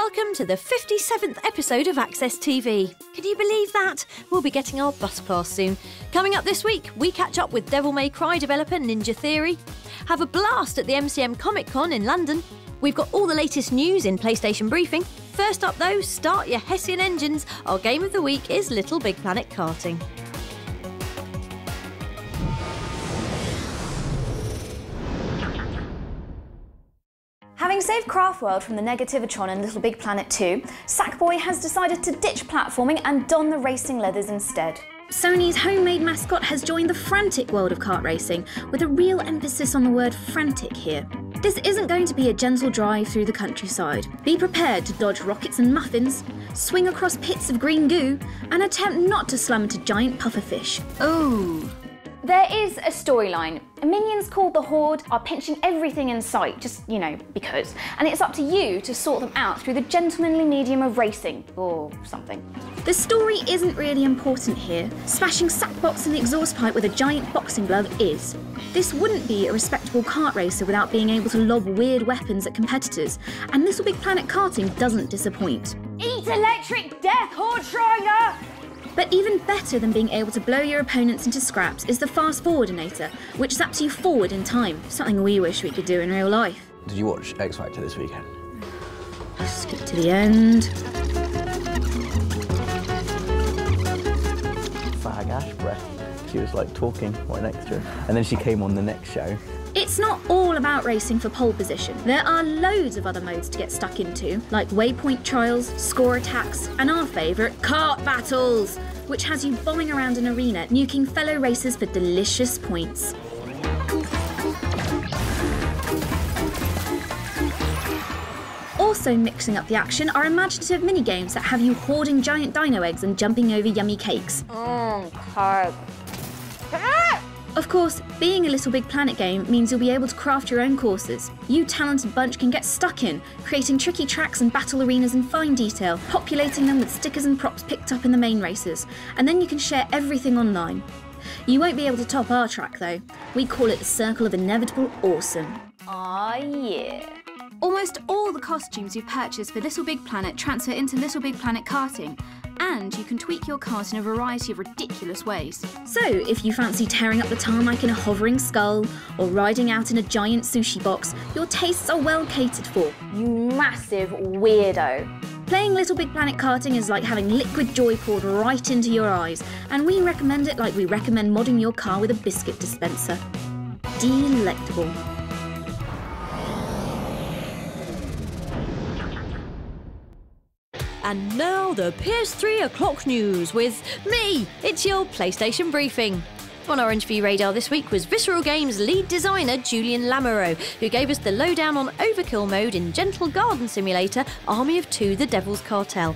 welcome to the 57th episode of Access TV. Can you believe that? We'll be getting our bus pass soon. Coming up this week, we catch up with Devil May Cry developer Ninja Theory, have a blast at the MCM Comic Con in London. We've got all the latest news in PlayStation Briefing. First up though, start your Hessian engines. Our game of the week is Little Big Planet Karting. Having saved Craftworld from the Negativitron in Little Big Planet 2, Sackboy has decided to ditch platforming and don the racing leathers instead. Sony's homemade mascot has joined the frantic world of kart racing, with a real emphasis on the word frantic here. This isn't going to be a gentle drive through the countryside. Be prepared to dodge rockets and muffins, swing across pits of green goo, and attempt not to slam into giant pufferfish. Ooh. There is a storyline. Minions called the Horde are pinching everything in sight, just, because. And it's up to you to sort them out through the gentlemanly medium of racing, or something. The story isn't really important here. Smashing sackbox in the exhaust pipe with a giant boxing glove is. This wouldn't be a respectable kart racer without being able to lob weird weapons at competitors, and Little Big Planet Karting doesn't disappoint. Eat electric death, Horde Shriner! But even better than being able to blow your opponents into scraps is the Fast Forwardinator, which zaps you forward in time, something we wish we could do in real life. Did you watch X Factor this weekend? Skip to the end. Fag Ash breath. She was like talking right next to her. And then she came on the next show. It's not all about racing for pole position. There are loads of other modes to get stuck into, like waypoint trials, score attacks, and our favourite, kart battles, which has you bombing around an arena, nuking fellow racers for delicious points. Also mixing up the action are imaginative minigames that have you hoarding giant dino eggs and jumping over yummy cakes. Kart. Of course, being a Little Big Planet game means you'll be able to craft your own courses. You talented bunch can get stuck in, creating tricky tracks and battle arenas in fine detail, populating them with stickers and props picked up in the main races, and then you can share everything online. You won't be able to top our track though. We call it the Circle of Inevitable Awesome. Aw, yeah. Almost all the costumes you purchase for Little Big Planet transfer into Little Big Planet Karting, and you can tweak your cars in a variety of ridiculous ways. So, if you fancy tearing up the tarmac in a hovering skull, or riding out in a giant sushi box, your tastes are well catered for. You massive weirdo. Playing Little Big Planet Karting is like having liquid joy poured right into your eyes, and we recommend it like we recommend modding your car with a biscuit dispenser. Delectable. And now the PS3 o'clock news with me, it's your PlayStation Briefing. On Orange V Radar this week was Visceral Games lead designer Julian Lamoureux, who gave us the lowdown on Overkill mode in Gentle Garden Simulator Army of Two: The Devil's Cartel.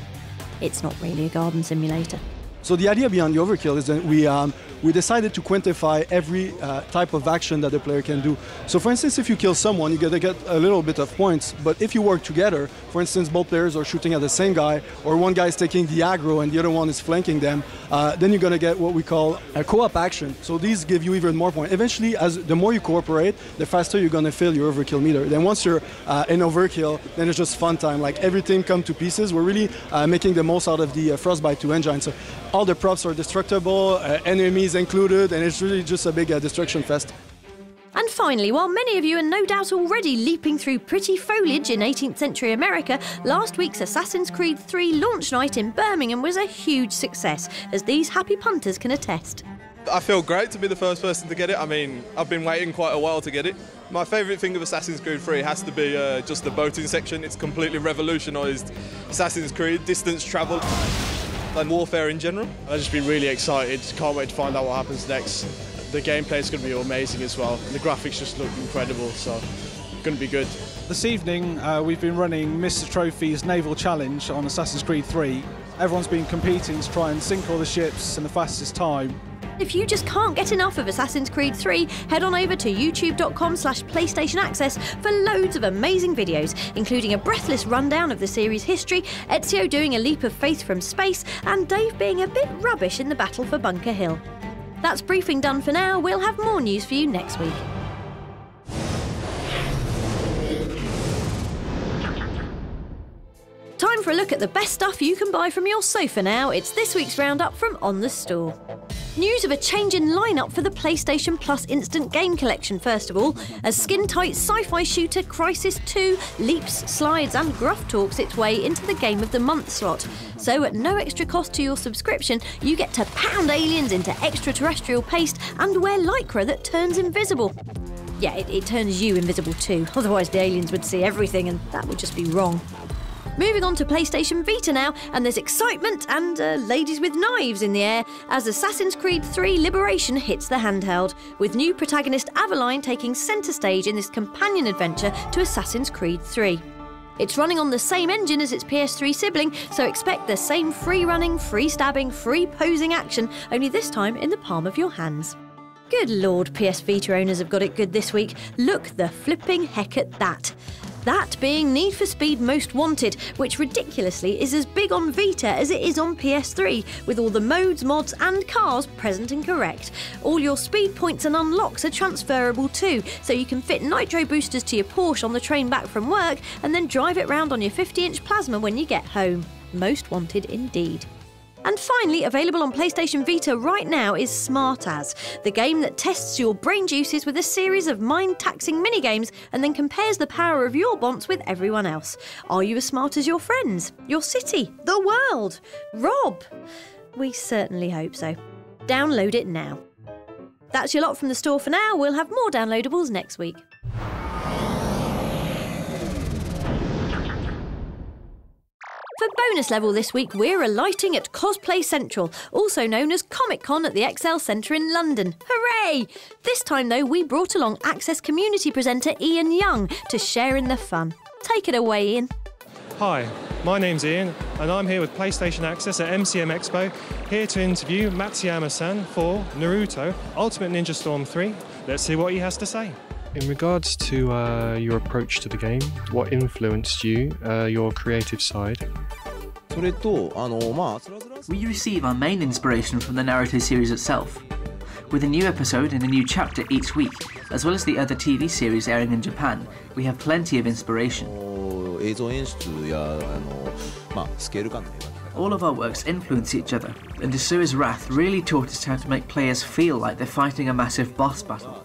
It's not really a garden simulator. So the idea behind the Overkill is that we decided to quantify every type of action that the player can do. So for instance, if you kill someone, you're gonna get a little bit of points, but if you work together, for instance, both players are shooting at the same guy, or one guy is taking the aggro and the other one is flanking them, then you're gonna get what we call a co-op action. So these give you even more points. Eventually, the more you cooperate, the faster you're gonna fill your Overkill meter. Then once you're in Overkill, then it's just fun time. Like everything come to pieces. We're really making the most out of the Frostbite 2 engine. So all the props are destructible, enemies included, and it's really just a big destruction fest. And finally, while many of you are no doubt already leaping through pretty foliage in 18th century America, last week's Assassin's Creed 3 launch night in Birmingham was a huge success, as these happy punters can attest. I feel great to be the first person to get it. I mean, I've been waiting quite a while to get it. My favourite thing of Assassin's Creed 3 has to be just the boating section. It's completely revolutionised Assassin's Creed, distance travel, and warfare in general. I've just been really excited. Can't wait to find out what happens next. The gameplay is going to be amazing as well. The graphics just look incredible, so it's going to be good. This evening we've been running Mr. Trophy's Naval Challenge on Assassin's Creed 3. Everyone's been competing to try and sink all the ships in the fastest time. If you just can't get enough of Assassin's Creed 3, head on over to youtube.com/PlayStation Access for loads of amazing videos, including a breathless rundown of the series' history, Ezio doing a leap of faith from space, and Dave being a bit rubbish in the battle for Bunker Hill. That's briefing done for now. We'll have more news for you next week. time for a look at the best stuff you can buy from your sofa now. It's this week's roundup from On The Store. News of a change in lineup for the PlayStation Plus Instant Game Collection, first of all, as skin-tight sci-fi shooter Crysis 2 leaps, slides and gruff talks its way into the Game of the Month slot. So at no extra cost to your subscription, you get to pound aliens into extraterrestrial paste and wear lycra that turns invisible. Yeah, it turns you invisible too, otherwise the aliens would see everything and that would just be wrong. Moving on to PlayStation Vita now, and there's excitement and ladies with knives in the air as Assassin's Creed 3 Liberation hits the handheld, with new protagonist Aveline taking centre stage in this companion adventure to Assassin's Creed 3. It's running on the same engine as its PS3 sibling, so expect the same free-running, free-stabbing, free-posing action, only this time in the palm of your hands. Good lord, PS Vita owners have got it good this week. Look the flipping heck at that. That being Need for Speed Most Wanted, which ridiculously is as big on Vita as it is on PS3, with all the modes, mods and cars present and correct. All your speed points and unlocks are transferable too, so you can fit nitro boosters to your Porsche on the train back from work and then drive it round on your 50-inch plasma when you get home. Most wanted indeed. And finally, available on PlayStation Vita right now is Smart As, the game that tests your brain juices with a series of mind-taxing minigames and then compares the power of your bonds with everyone else. Are you as smart as your friends, your city, the world? Rob? We certainly hope so. Download it now. That's your lot from the store for now. We'll have more downloadables next week. For bonus level this week, we're alighting at Cosplay Central, also known as Comic Con at the XL Centre in London. Hooray! This time, though, we brought along Access community presenter Ian Young to share in the fun. Take it away, Ian. Hi, my name's Ian, and I'm here with PlayStation Access at MCM Expo, here to interview Matsuyama-san for Naruto Ultimate Ninja Storm 3. Let's see what he has to say. In regards to your approach to the game, what influenced you, your creative side? We receive our main inspiration from the Naruto series itself, with a new episode and a new chapter each week, as well as the other TV series airing in Japan. We have plenty of inspiration. All of our works influence each other, and Asua's Wrath really taught us how to make players feel like they're fighting a massive boss battle.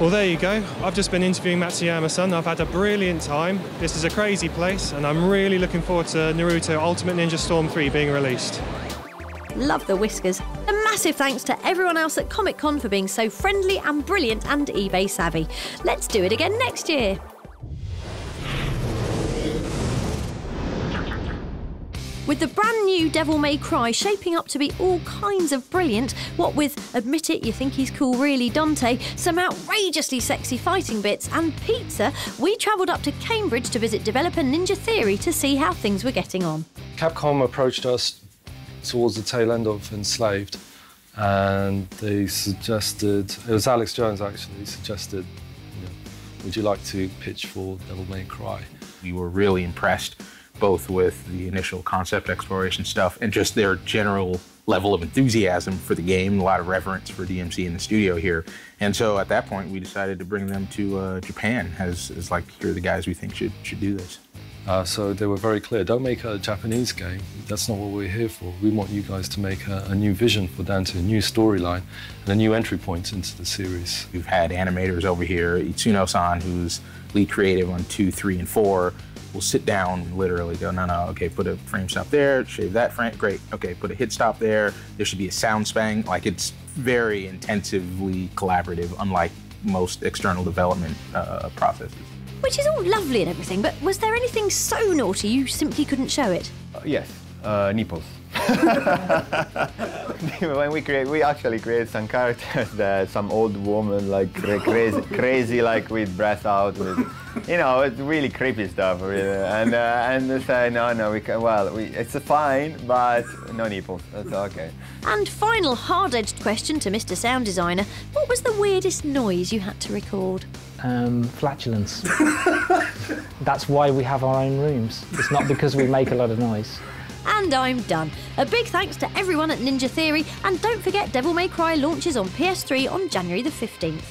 Well, there you go. I've just been interviewing Matsuyama-san. I've had a brilliant time. This is a crazy place, and I'm really looking forward to Naruto Ultimate Ninja Storm 3 being released. Love the whiskers. A massive thanks to everyone else at Comic Con for being so friendly and brilliant and eBay savvy. Let's do it again next year. With the brand new Devil May Cry shaping up to be all kinds of brilliant, what with Admit It, You Think He's Cool Really Dante, some outrageously sexy fighting bits and pizza, we travelled up to Cambridge to visit developer Ninja Theory to see how things were getting on. Capcom approached us towards the tail end of Enslaved, and they suggested, it was Alex Jones actually, suggested, would you like to pitch for Devil May Cry? We were really impressed both with the initial concept exploration stuff and just their general level of enthusiasm for the game, a lot of reverence for DMC in the studio here. And so at that point, we decided to bring them to Japan as like, here are the guys we think should do this. So they were very clear, don't make a Japanese game. That's not what we're here for. We want you guys to make a new vision for Dante, a new storyline, and a new entry point into the series. We've had animators over here, Itsuno-san, who's lead creative on 2, 3, and 4, will sit down and literally go, no, okay, put a frame stop there, shave that frame, great, okay, put a hit stop there, there should be a sound spang. Like, it's very intensively collaborative, unlike most external development processes. Which is all lovely and everything, but was there anything so naughty you simply couldn't show it? Yes, nipples. When we actually create some characters that some old woman like crazy like with breath out, with, it's really creepy stuff, really. And they say no, we can. Well, it's fine, but no nipples. That's okay. And final hard-edged question to Mr. Sound Designer: what was the weirdest noise you had to record? Flatulence. That's why we have our own rooms. It's not because we make a lot of noise. And I'm done. A big thanks to everyone at Ninja Theory, and don't forget Devil May Cry launches on PS3 on January the 15th.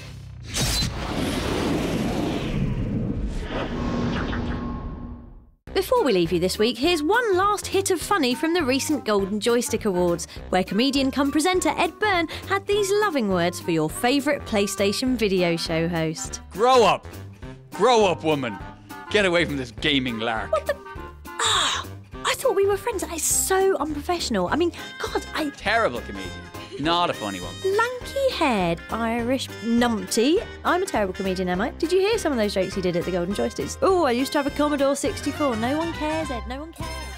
Before we leave you this week, here's one last hit of funny from the recent Golden Joystick Awards, where comedian cum presenter Ed Byrne had these loving words for your favourite PlayStation video show host. Grow up! Grow up, woman! Get away from this gaming lark. What the... I thought we were friends. That is so unprofessional. I mean, God, Terrible comedian. Not a funny one. Lanky-haired Irish numpty. I'm a terrible comedian, am I? Did you hear some of those jokes he did at the Golden Joysticks? Oh, I used to have a Commodore 64. No one cares, Ed. No one cares.